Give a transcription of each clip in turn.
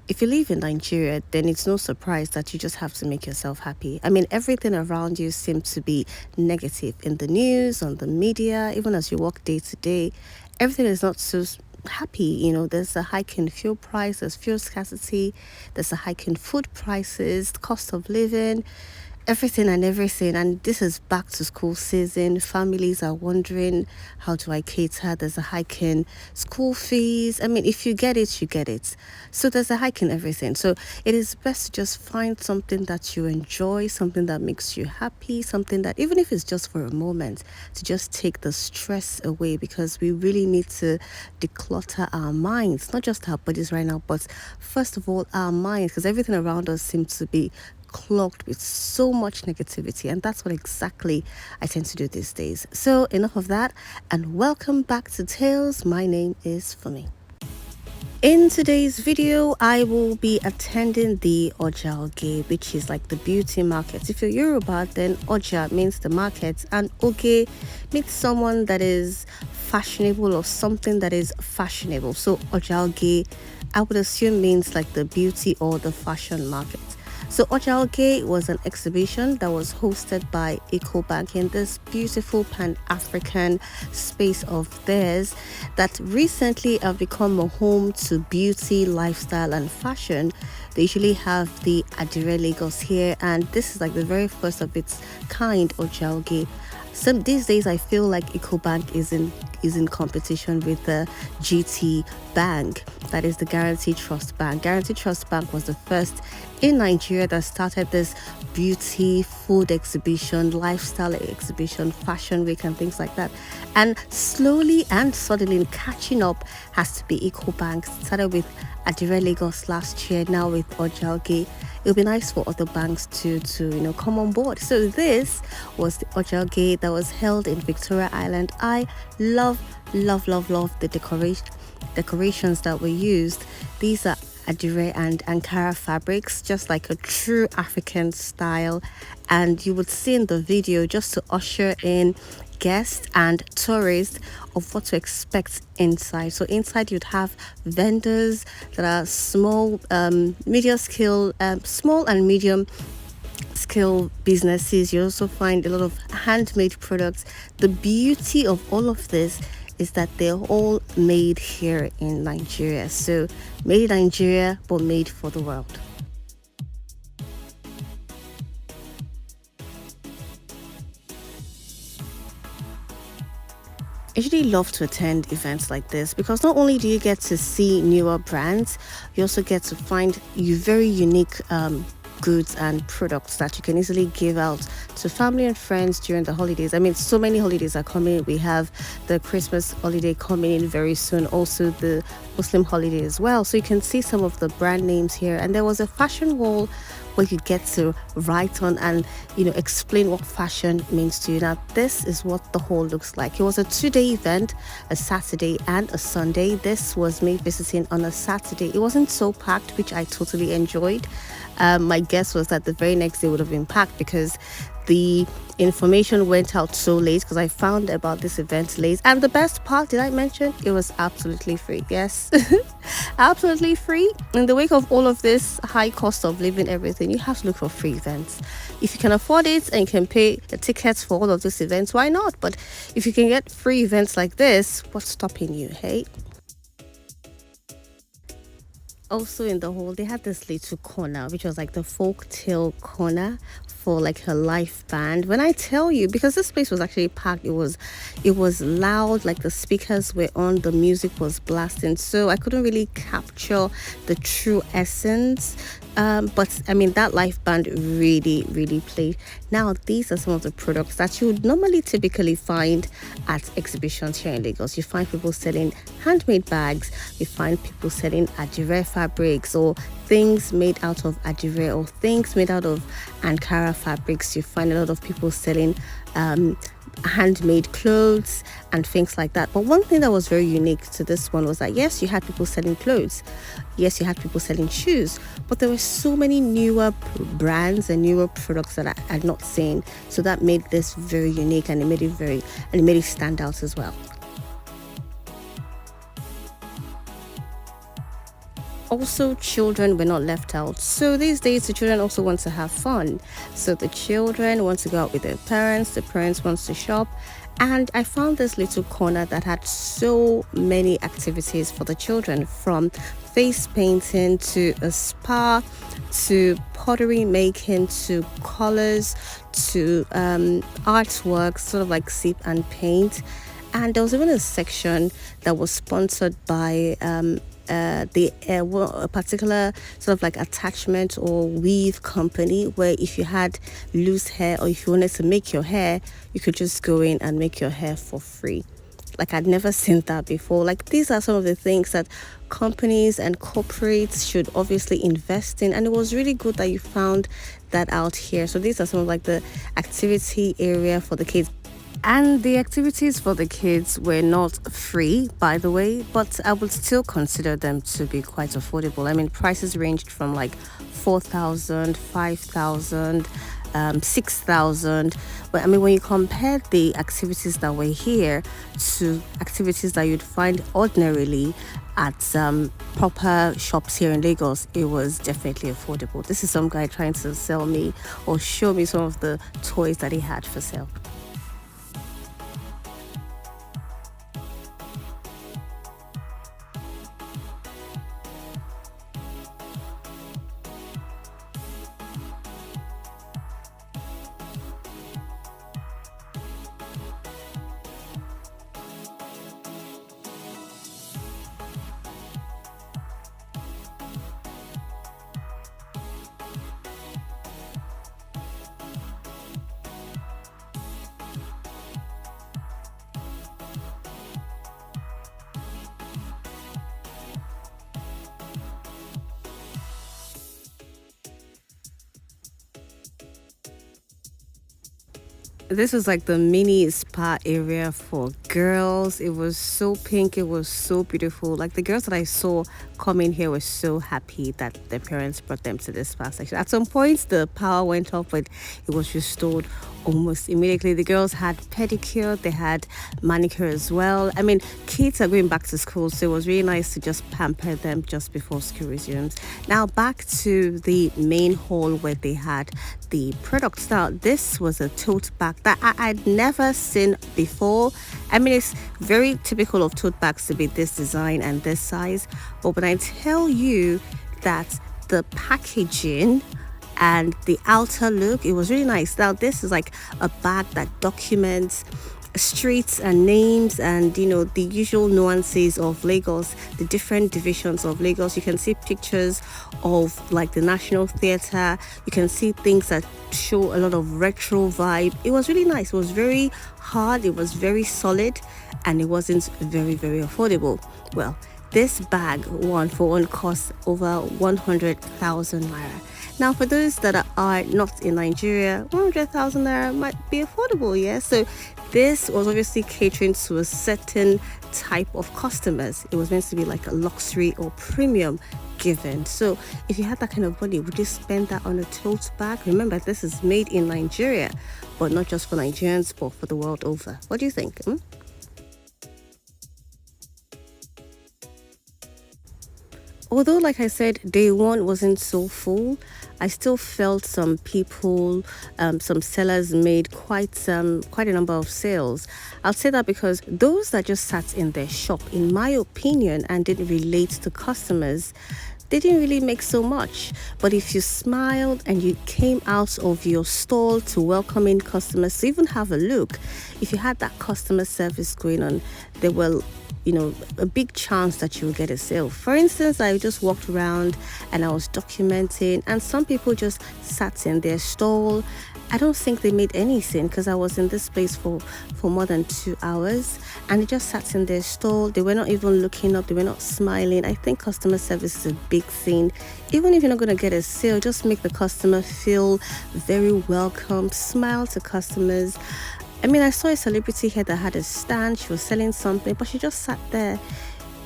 If you live in Nigeria, then it's no surprise that you just have to make yourself happy. I mean, everything around you seems to be negative in the news, on the media, even as you walk day to day. Everything is not so happy. There's a hike in fuel price, there's fuel scarcity, there's a hike in food prices, cost of living, everything and everything. And this is back to school season. Families are wondering, how do I cater? There's a hike in school fees. I mean, if you get it, you get it. So there's a hike in everything. So it is best to just find something that you enjoy, something that makes you happy, something that, even if it's just for a moment, to just take the stress away, because we really need to declutter our minds, not just our bodies right now, but first of all our minds, because everything around us seems to be clogged with so much negativity, and that's what exactly I tend to do these days. So enough of that, and welcome back to Tales. My name is Fumi. In today's video, I will be attending the Oja Oge, which is like the beauty market. If you're Yoruba, then Oja means the market, and Oge means someone that is fashionable or something that is fashionable. So Oja Oge, I would assume, means like the beauty or the fashion market. So Oja Oge was an exhibition that was hosted by Ecobank in this beautiful Pan-African space of theirs that recently have become a home to beauty, lifestyle and fashion. They usually have the Adire Lagos here, and this is like the very first of its kind Oja Oge. These days I feel like Ecobank is in competition with the GT Bank, that is the Guarantee Trust Bank. Guarantee Trust Bank was the first in Nigeria that started this beauty, food exhibition, lifestyle exhibition, fashion week and things like that. And slowly and suddenly catching up has to be Ecobank. Started with Adire Lagos last year, now with Oja Oge. It would be nice for other banks to come on board. So this was the Oja Oge that was held in Victoria Island. I love the decorations that were used. These are Adire and Ankara fabrics, just like a true African style. And you would see in the video, just to usher in guests and tourists of what to expect inside. So inside you'd have vendors that are small and medium scale businesses. You also find a lot of handmade products. The beauty of all of this is that they're all made here in Nigeria. So made in Nigeria, but made for the world. I usually love to attend events like this because not only do you get to see newer brands, you also get to find very unique goods and products that you can easily give out to family and friends during the holidays. I mean, so many holidays are coming. We have the Christmas holiday coming in very soon, also the Muslim holiday as well. So you can see some of the brand names here. And there was a fashion wall where you get to write on and explain what fashion means to you. Now this is what the hall looks like. It was a 2-day event, a Saturday and a Sunday. This was me visiting on a Saturday. It wasn't so packed, which I totally enjoyed. My guess was that the very next day would have been packed because the information went out so late, because I found about this event late. And the best part, did I mention it was absolutely free? Yes, absolutely free. In the wake of all of this high cost of living, everything, you have to look for free events. If you can afford it and you can pay the tickets for all of these events, why not? But if you can get free events like this, what's stopping you, hey? Also in the hall, they had this little corner, which was like the folk tale corner for like her live band. When I tell you, because this place was actually packed, it was loud, like the speakers were on, the music was blasting, so I couldn't really capture the true essence. But I mean, that live band really played. Now these are some of the products that you would normally typically find at exhibitions here in Lagos. You find people selling handmade bags, you find people selling Adire fabrics or things made out of Adire or things made out of Ankara fabrics. You find a lot of people selling handmade clothes and things like that. But one thing that was very unique to this one was that yes, you had people selling clothes, yes, you had people selling shoes, but there were so many newer brands and newer products that I had not seen. So that made this very unique, and it made it stand out as well. Also, children were not left out. So these days, the children also want to have fun. So the children want to go out with their parents, the parents wants to shop. And I found this little corner that had so many activities for the children, from face painting to a spa to pottery making to colors to artwork, sort of like sip and paint. And there was even a section that was sponsored by a particular sort of like attachment or weave company, where if you had loose hair or if you wanted to make your hair, you could just go in and make your hair for free. Like, I'd never seen that before. Like, these are some of the things that companies and corporates should obviously invest in, and it was really good that you found that out here. So these are some of like the activity area for the kids. And the activities for the kids were not free, by the way, but I would still consider them to be quite affordable. I mean, prices ranged from like 4,000, 5,000, 6,000. But I mean, when you compare the activities that were here to activities that you'd find ordinarily at proper shops here in Lagos, it was definitely affordable. This is some guy trying to sell me or show me some of the toys that he had for sale. This was like the mini spa area for girls. It was so pink. It was so beautiful. Like, the girls that I saw coming here were so happy that their parents brought them to this spa section. At some points, the power went off, but it was restored almost immediately. The girls had pedicure, they had manicure as well. I mean, kids are going back to school, so it was really nice to just pamper them just before school resumes. Now, back to the main hall where they had the products. Now, this was a tote bag that I'd never seen before. I mean, it's very typical of tote bags to be this design and this size, but when I tell you that the packaging and the outer look, it was really nice. Now, this is like a bag that documents streets and names and, you know, the usual nuances of Lagos, the different divisions of Lagos. You can see pictures of like the National Theatre. You can see things that show a lot of retro vibe. It was really nice. It was very hard, it was very solid, and it wasn't very, very affordable. Well, this bag, one for one, costs over 100,000 naira. Now, for those that are not in Nigeria, 100,000 naira might be affordable, yeah? So this was obviously catering to a certain type of customers. It was meant to be like a luxury or premium given. So if you had that kind of money, would you spend that on a tote bag? Remember, this is made in Nigeria, but not just for Nigerians, but for the world over. What do you think? Although, like I said, day one wasn't so full, I still felt some people, some sellers made quite a number of sales. I'll say that because those that just sat in their shop, in my opinion, and didn't relate to customers, they didn't really make so much. But if you smiled and you came out of your stall to welcome in customers, to even have a look, if you had that customer service going on, there were, you know, a big chance that you will get a sale. For instance, I just walked around and I was documenting, and some people just sat in their stall. I don't think they made anything because I was in this place for more than 2 hours, and they just sat in their stall. They were not even looking up, they were not smiling. I think customer service is a big thing. Even if you're not going to get a sale, just make the customer feel very welcome, smile to customers. I mean, I saw a celebrity here that had a stand. She was selling something, but she just sat there.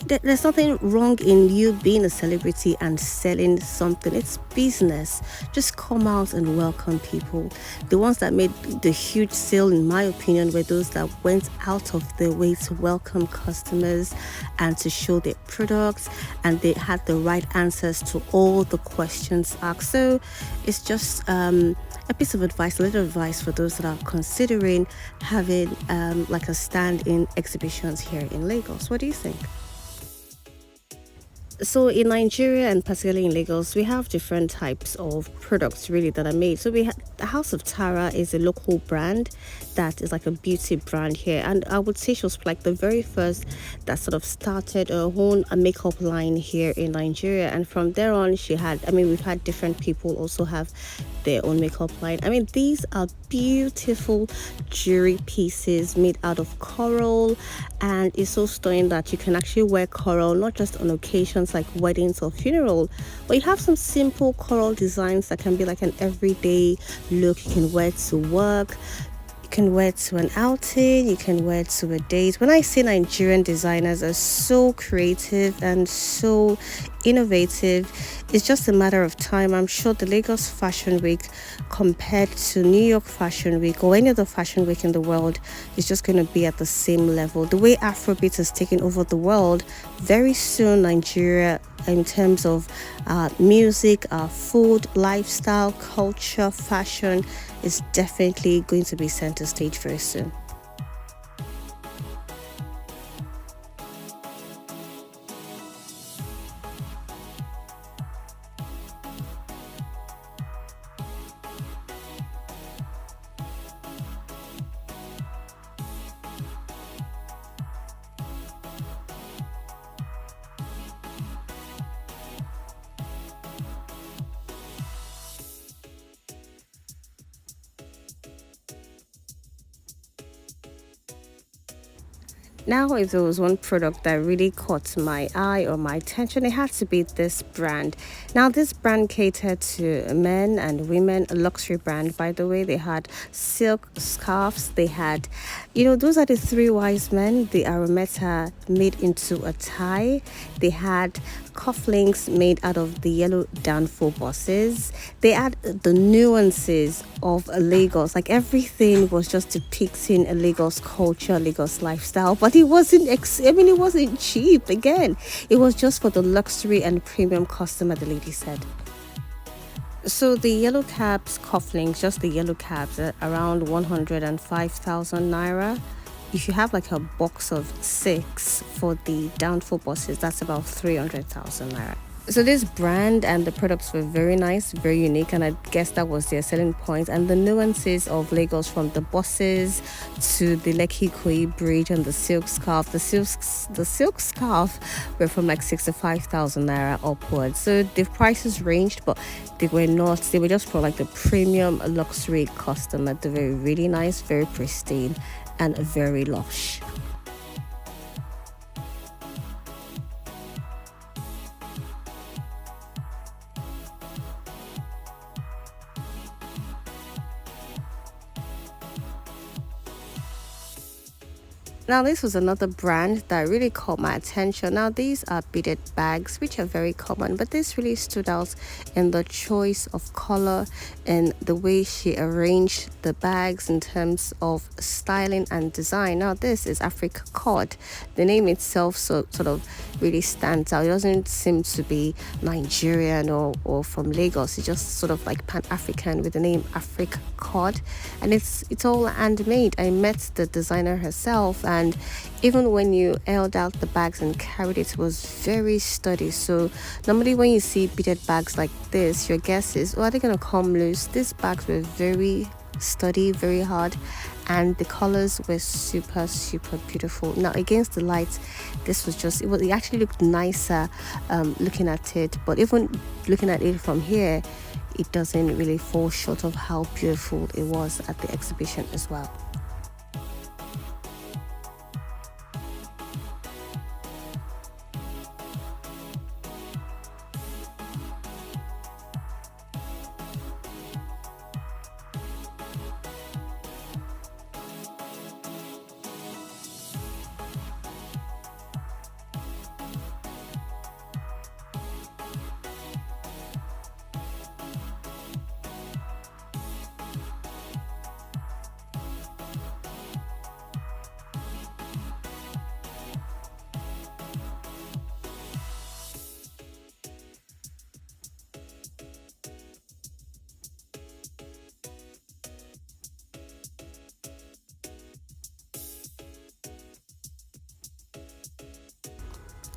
There's nothing wrong in you being a celebrity and selling something. It's business. Just come out and welcome people. The ones that made the huge sale, in my opinion, were those that went out of their way to welcome customers and to show their products, and they had the right answers to all the questions asked. So it's just a piece of advice, a little advice for those that are considering having like a stand in exhibitions here in Lagos. What do you think? So in Nigeria and particularly in Lagos, we have different types of products really that are made. So we have the House of Tara is a local brand that is like a beauty brand here, and I would say she was like the very first that sort of started her own a makeup line here in Nigeria. And from there on, she had, I mean, we've had different people also have their own makeup line. I mean, these are beautiful jewelry pieces made out of coral, and it's so stunning that you can actually wear coral not just on occasions like weddings or funeral, but you have some simple coral designs that can be like an everyday look. You can wear to work, you can wear it to an outing, you can wear it to a date. When I say Nigerian designers are so creative and so innovative, it's just a matter of time. I'm sure the Lagos Fashion Week compared to New York Fashion Week or any other fashion week in the world is just going to be at the same level. The way Afrobeat has taken over the world, very soon Nigeria, in terms of music, food, lifestyle, culture, fashion, is definitely going to be center stage very soon. Now, if there was one product that really caught my eye or my attention, it had to be this brand. Now, this brand catered to men and women, a luxury brand, by the way. They had silk scarves, they had, those are the three wise men, the Arameta made into a tie, they had cufflinks made out of the yellow downfall buses. They had the nuances of Lagos, like everything was just depicting a Lagos culture, Lagos lifestyle. But it wasn't. It wasn't cheap. Again, it was just for the luxury and premium customer. The lady said. So the yellow cabs cufflinks, just the yellow cabs, are around 105,000 naira. If you have like a box of six for the downfall buses, that's about 300,000 naira. So this brand and the products were very nice, very unique, and I guess that was their selling point. And the nuances of Lagos, from the buses to the Lekki Koi bridge and the silk scarf. The silk scarf were from like 65,000 naira upwards. So the prices ranged, but they were not. They were just for like the premium luxury customer. They were really nice, very pristine, and very lush. Now, this was another brand that really caught my attention. Now, these are beaded bags, which are very common, but this really stood out in the choice of color and the way she arranged the bags in terms of styling and design. Now, this is Africa Cord. The name itself sort of really stands out. It doesn't seem to be Nigerian or from Lagos. It's just sort of like Pan-African with the name Africa Cord, and it's all handmade. I met the designer herself, and even when you held out the bags and carried it was very sturdy. So normally when you see beaded bags like this, your guess is, oh, are they gonna come loose? These bags were very sturdy, very hard, and the colors were super beautiful. Now, against the lights, this was just, it actually looked nicer looking at it, but even looking at it from here, it doesn't really fall short of how beautiful it was at the exhibition as well.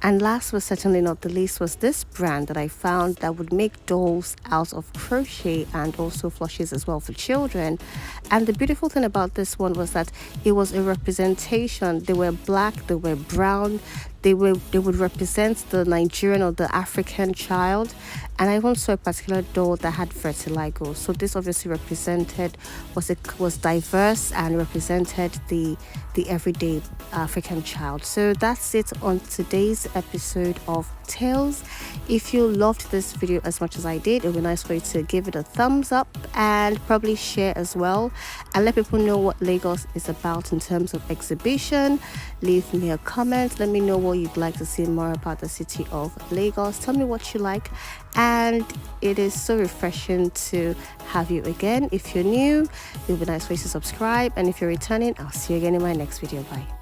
And last but certainly not the least was this brand that I found that would make dolls out of crochet and also plushies as well for children. And the beautiful thing about this one was that it was a representation. They were black, they were brown, they would represent the Nigerian or the African child. And I even saw a particular doll that had vertigo. So this obviously represented was diverse and represented the everyday African child. So that's it on today's episode of Tales. If you loved this video as much as I did, it would be nice for you to give it a thumbs up and probably share as well, and let people know what Lagos is about in terms of exhibition. Leave me a comment, let me know what you'd like to see more about the city of Lagos. Tell me what you like, and it is so refreshing to have you again. If you're new, it would be nice for you to subscribe, and if you're returning, I'll see you again in my next video. Bye.